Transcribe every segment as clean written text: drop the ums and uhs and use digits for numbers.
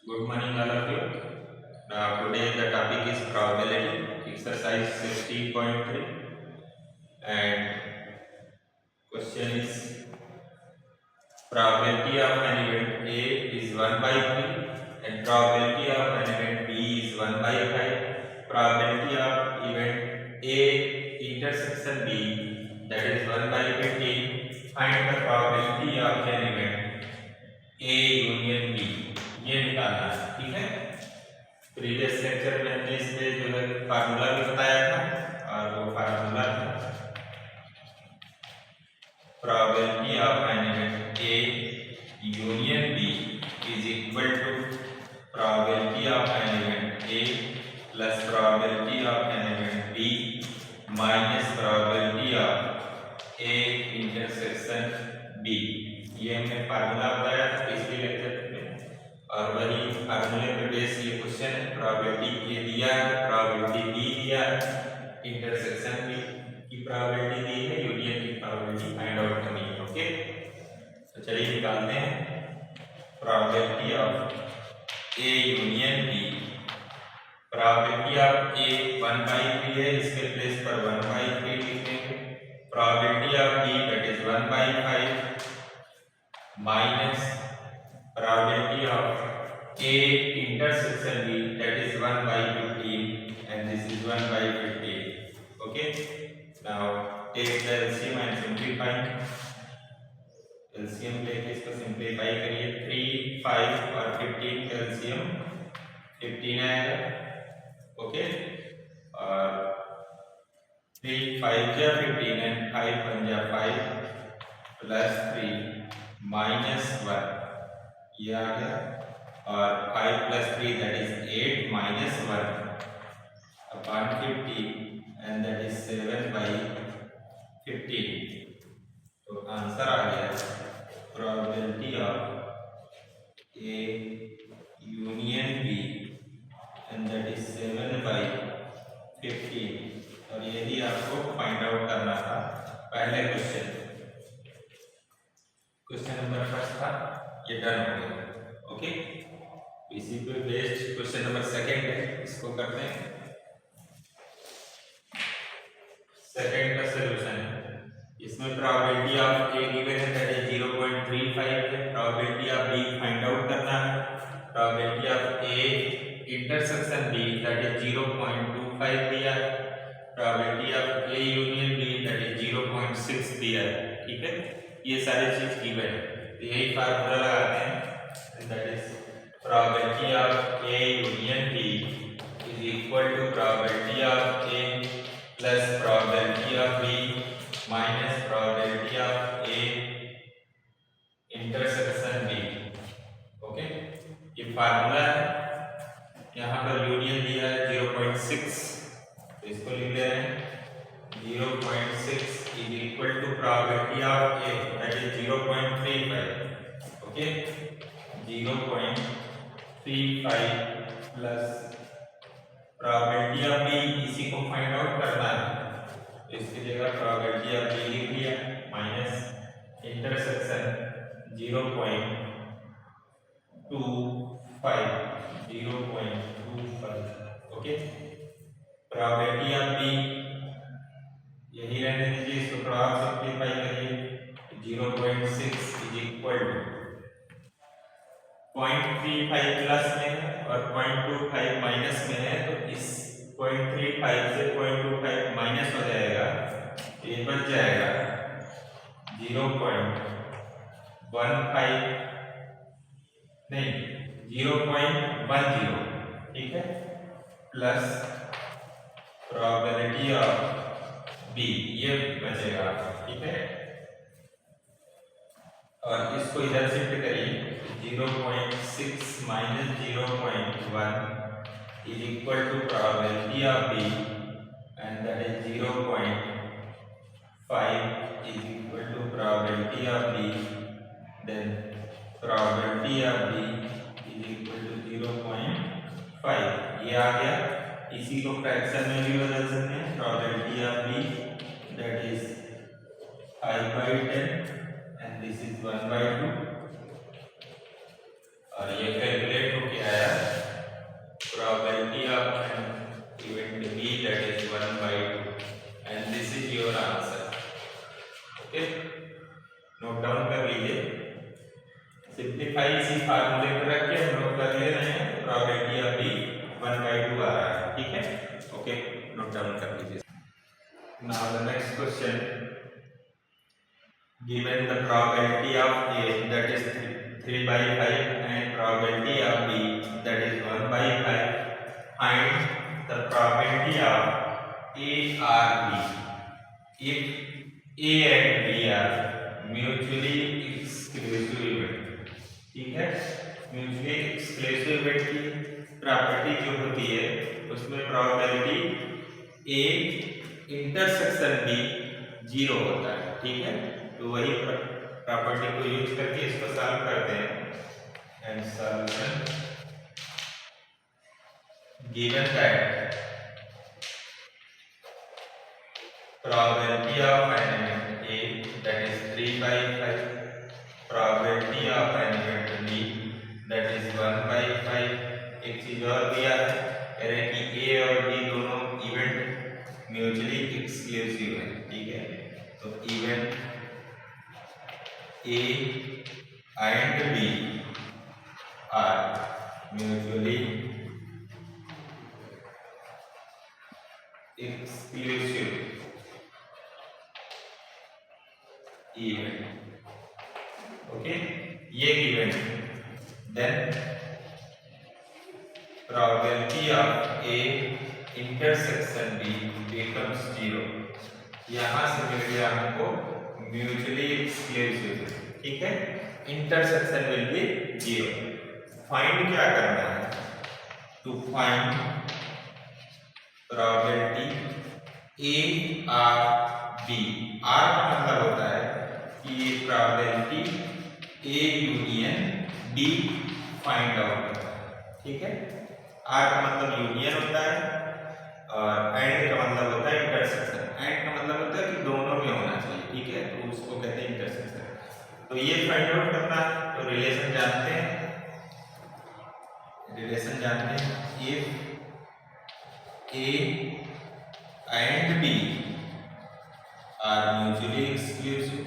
Good morning, all of you. Today the topic is probability, exercise 60.3, and question is probability of an event A is 1 by 3, and probability of an event B is 1 by 5. Probability of event A intersection B, that is 1 by 15. Find the probability of an event A union B. ये निकालना है, ठीक है। Previous lecture में हमने इसमें जो है फार्मूला भी बताया था, और वो फार्मूला था probability of an event A union B is equal to probability of an event A plus probability of an event B minus probability of A intersection B. ये हमने फार्मूला बताया था पिछले लेक्चर में, और वही फार्मूले पे बेस ये क्वेश्चन है। प्रोबेबिलिटी ए दिया है, प्रोबेबिलिटी बी दिया है, इंटरसेक्शन बी की प्रोबेबिलिटी दी है, यूनियन की प्रोबेबिलिटी फाइंड आउट करनी है। ओके, तो चलिए निकालते हैं probability of A union B. Probability of A 1/3 है, इसके प्लेस पर 1/3 लिखेंगे। Probability of B that is 1/5 minus probability of A intersection B, that is 1 by 15, and this is 1 by 15. Okay, now take the LCM and simplify. LCM लेके इसको simplify करिए। 3, 5 और 15 का LCM 15 आएगा। ओके, और 3 5 जा 15 and 5 1 जा 5 प्लस 3 माइनस 1 ये आ गया, और 5 plus 3 that is 8 minus 1 upon 50, and that is 7 by 15। तो आंसर आ गया probability of A union B, and that is 7 by 15। और ये भी आपको फाइंड आउट करना था पहले क्वेश्चन नंबर फर्स्ट था, ये डन हो गया। ओके, इसी पे बेस्ड क्वेश्चन नंबर सेकंड है, इसको करते हैं। सेकंड का सॉल्यूशन है, इसमें प्रोबेबिलिटी ऑफ ए गिवन है दैट इज 0.35 है। Probability of B find out करना है। Probability of A intersection B that is 0.25 दिया है। Probability of A union B that is 0.6 दिया है। ठीक है, ये सारी चीज गिवन है, तो यही फार्मूला लगाते हैं, that is probability of A union B is equal to probability of A plus probability of B minus probability of A intersection B. Okay, ये फार्मूला है। यहाँ पर यूनियन दिया है 0.6, तो इसको लिख दे रहे हैं 0.6 is equal to probability of A, that is 0.35. Okay, 0.35 plus probability of B, इसी को फाइंड आउट करना है, तो इसकी जगह probability of B लिख दिया minus intersection 0.25 okay. probability of B यही रहने दीजिए, इसको थोड़ा और सिंप्लीफाई करिए। 0.6 इज इक्वल टू 0.35 प्लस में है और 0.25 माइनस में है, तो इस 0.35 से 0.25 माइनस हो जाएगा, ये बच जाएगा 0.15 नहीं 0.10। ठीक है, प्लस प्रोबेबिलिटी ऑफ बी, ये बचेगा। ठीक है, और इसको इधर शिफ्ट करिए। 0.6 minus 0.1 is equal to probability of B, and that is 0.5 is equal to probability of B, then probability of B is equal to 0.5। ये आ गया। इसी को फ्रैक्शन में भी बदल सकते हैं। Probability of B that is 5/10 and this is 1/2, और ये कैलकुलेट होके आया फार्मूले को रख के हम लोग कर ले रहे हैं, प्रोबेबिलिटी ऑफ बी 1/2 आ रहा है, ठीक है। ओके, नोट डाउन कर लीजिए। Now the next question, given the probability of A that is 3/5 and probability of B that is 1/5, find the probability of A or B if A and B are mutually exclusive, ठीक है। Mutually exclusive event की property जो होती है उसमें probability A intersection B 0 होता है, ठीक है। तो वही प्रॉपर्टी को यूज करके इसको सॉल्व करते हैं। And solution, given that probability of an element A that is 3/5, probability of an element B that is 1/5। एक चीज और दिया है, कह रहे हैं कि A और B दोनों इवेंट म्यूचुअली एक्सक्लूसिव है, ठीक है। तो event A and B are mutually exclusive event, okay, ये given, then probability of A intersection B becomes 0। यहाँ से मिल गया हमको म्यूचुअली एक्सक्लूसिव, ठीक है। Intersection will be 0। फाइंड क्या करना है, to find probability A or B. Or का मतलब होता है कि ये probability A union B find out होता है, ठीक है। आर का मतलब यूनियन होता है और एंड का मतलब होता है इंटरसेक्शन। एंड का मतलब होता है कि दोनों में होना चाहिए, ठीक है, तो उसको कहते हैं इंटरसेक्शन। तो ये फाइंड आउट करना है, तो रिलेशन जानते हैं, if A and B are mutually exclusive,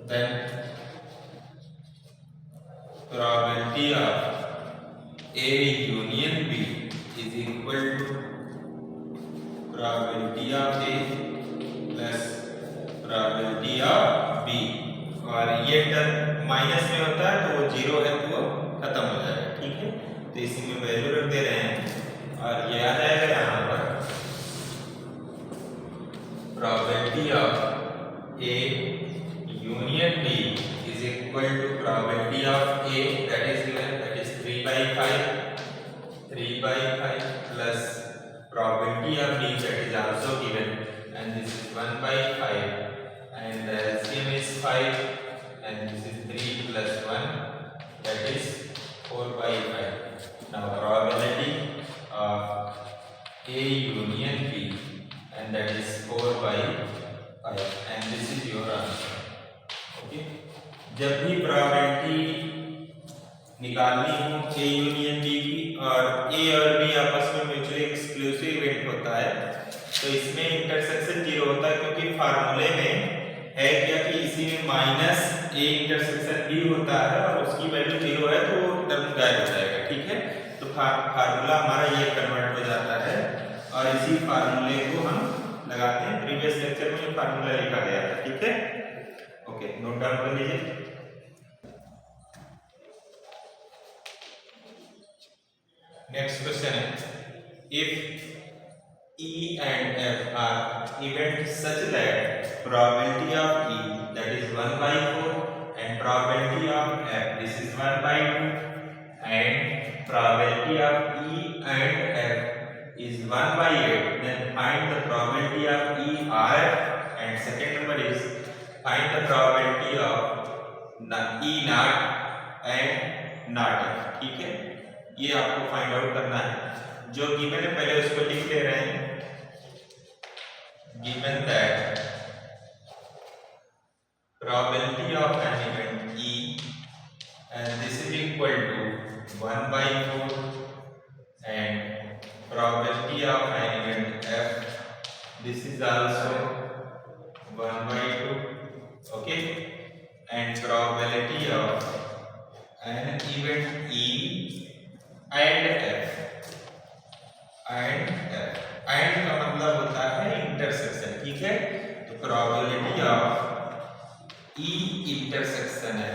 then probability of A union B is equal to probability of A plus probability of B। और ये टर्म माइनस में होता है तो वो 0 है तो वो खत्म हो जाएगा, ठीक है। तो इसी में वैल्यू रख दे रहे हैं और ये आ जाएगा यहाँ पर probability of A union B is equal to probability of A that is given, that is 3/5 plus probability of B that is also given, and this is 1/5 and the LCM is 5 and this is 3 plus 1 that is 4/5। Now probability of A union B and that is 4/5 and this is your answer, okay। जब भी probability निकालनी हो ए union B की और ए और B आपस में mutually exclusive event होता है तो इसमें इंटरसेक्शन 0 होता है, क्योंकि फार्मूले में है क्या कि इसी में माइनस ए इंटरसेक्शन बी होता है और उसकी वैल्यू 0 है तो वो टर्म गायब हो जाएगा, ठीक है। तो फार्मूला हमारा ये कन्वर्ट हो जाता है और इसी फार्मूले को हम लगाते हैं। प्रीवियस लेक्चर में ये फार्मूला लिखा गया था, ठीक है। ओके, नोट डाउन कर लीजिए। नेक्स्ट क्वेश्चन है, if E and F are events such that probability of E that is 1/4 and probability of F this is 1/2 and probability of E and F is 1/8, then find the probability of E R F, and second number is find the probability of E naught and naught F, ठीक है। ये आपको find out करना है। जो given है पहले उसको लिख ले रहे हैं। Given that probability of an event E and this is equal to 1/4 and probability of an event f, this is also 1 by 2. Okay, and probability of an event E and F, and का मतलब होता है intersection, ठीक है। तो probability of E intersection है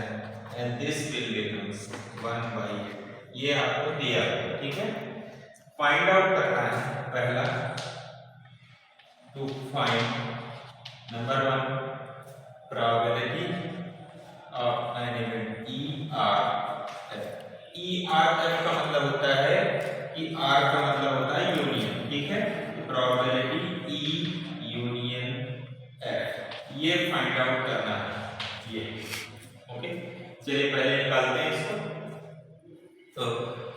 and this will becomes 1 by 8, ये आपको दिया है, ठीक है। फाइंड आउट करना है पहला, to find number 1 probability of an event E R F। E R F का मतलब होता है कि R का मतलब होता है यूनियन, ठीक है। तो probability E यूनियन F, ये फाइंड आउट करना है, ये ओके। चलिए पहले निकालते हैं इसको। तो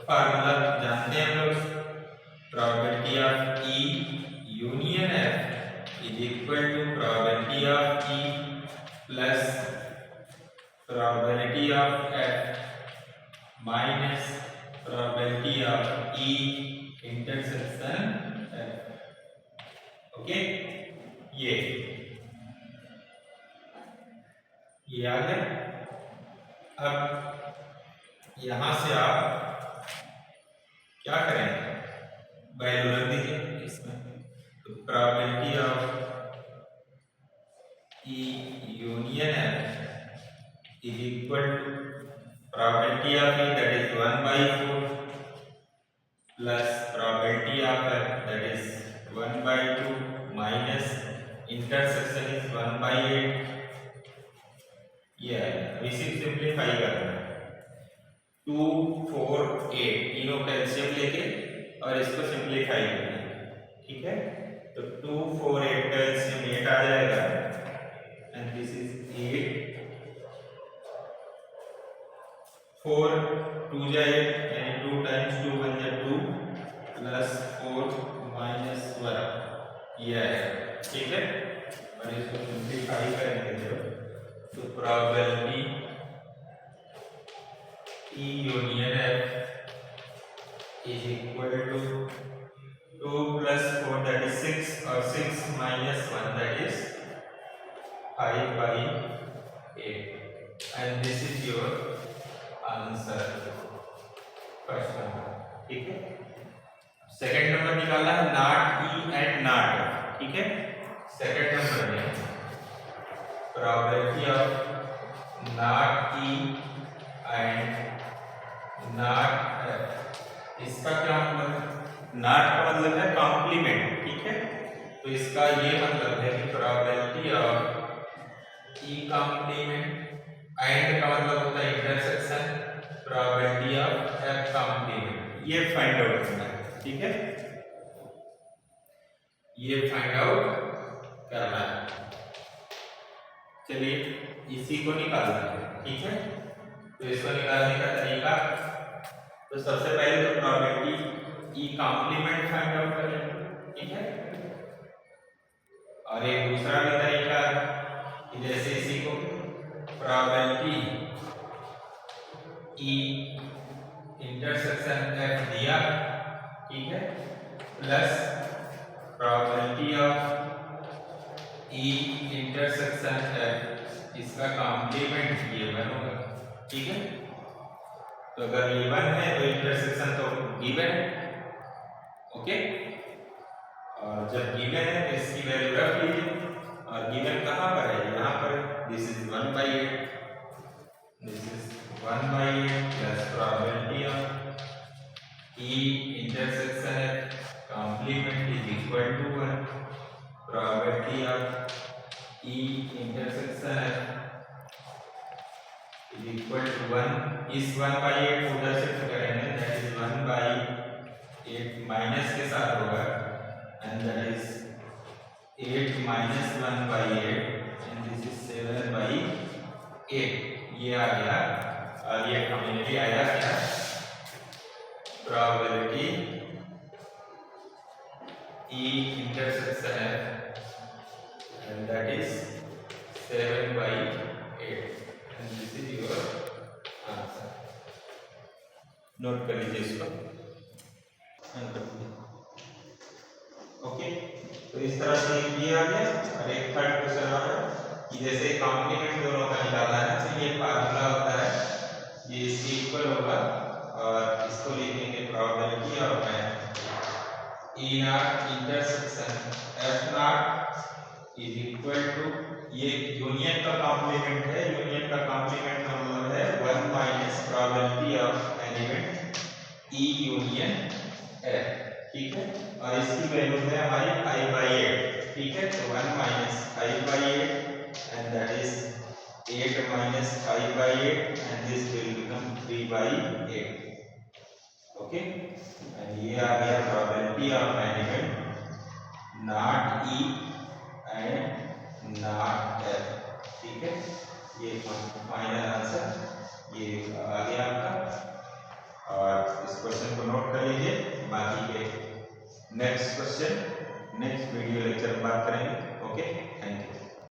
फार्मूला जानते हैं हम लोग, probability of E union F is equal to probability of E plus probability of F minus probability of E intersection F। Okay, ये आ गया। अब यहां से आप क्या करेंगे, वैल्यू रख दीजिए इसमें। तो probability of E union F is equal to probability of E, that is 1 by 4, plus probability of F, that is 1 by 2, minus intersection is 1 by 8। ये है, अब इसे सिंप्लीफाई करना है। 2 4 8 तीनों का एलसीएम लेके और इसको सिंप्लीफाई करना है, ठीक है। तो 2 4 8 का एलसीएम 8 आ जाएगा एंड दिस इज 8, 4 2 जा 8 यानी 2 टाइम्स 2 1 जा 2 प्लस 4 माइनस 1, ये आएगा, ठीक है। और इसको सिंप्लीफाई करेंगे तो probability E union F is equal to 2 plus 4, that is 6, or 6 minus 1, that is 5 by 8, and this is your answer, first number, ठीक है। सेकंड नंबर निकालना है not E and not F, ठीक है। सेकंड नंबर में probability of not E and not F, इसका क्या मतलब है, not का मतलब है कॉम्प्लीमेंट, ठीक है। तो इसका ये मतलब है कि probability of E complement, and का मतलब होता है intersection, probability of F complement, ये फाइंड आउट करना है, ठीक है। ये फाइंड आउट करना है। चलिए इसी को निकालना है, ठीक है। तो इसको निकालने का तरीका, तो सबसे पहले तो probability E complement find out करें, ठीक है। और एक दूसरा भी तरीका है कि जैसे इसी को probability E इंटरसेक्शन F दिया, ठीक है, plus probability of E intersection F, इसका कॉम्प्लीमेंट ये 1 होगा, ठीक है। तो अगर ये 1 है तो इंटरसेक्शन तो गिवन, ओके। और जब गिवन है तो इसकी वैल्यू रख लीजिए, और गिवन कहाँ पर है, यहाँ पर, this is 1 by 8, this is 1 by 8 plus probability of E intersection F complement is equal to 1, probability of E intersection F is equal to 1, इस 1 by 8 को उधर शिफ्ट करेंगे, that is 1 by 8 माइनस के साथ होगा, and that is 8 minus 1 by 8, and this is 7 by 8, ये आ गया। और ये कम्युनिटी आया क्या, probability E intersection F, and that is 7 by 8, and this is your answer। Note कर लीजिए इसको। ओके, तो इस तरह से ये आ गया। और एक थर्ड क्वेश्चन आ रहा है कि जैसे कॉम्प्लीमेंट दोनों का निकालना है, तो ये फार्मूला होता है, ये इसके इक्वल होगा और इसको लिखेंगे probability of A not intersection F not is equal to, ये यूनियन का कॉम्प्लीमेंट है, यूनियन का कॉम्प्लीमेंट का मतलब है 1 minus probability of element E union F, ठीक है। और इसकी वैल्यू है हमारी 5/8, ठीक है। तो 1 minus 5/8 and that is 8 minus 5/8 and this will become 3/8, okay. And ये आ गया probability of element not E and not F, ठीक है। ये फाइनल आंसर ये आ गया आपका। और इस क्वेश्चन को नोट कर लीजिए, बाकी के next question next video lecture में बात करेंगे। Okay, thank you.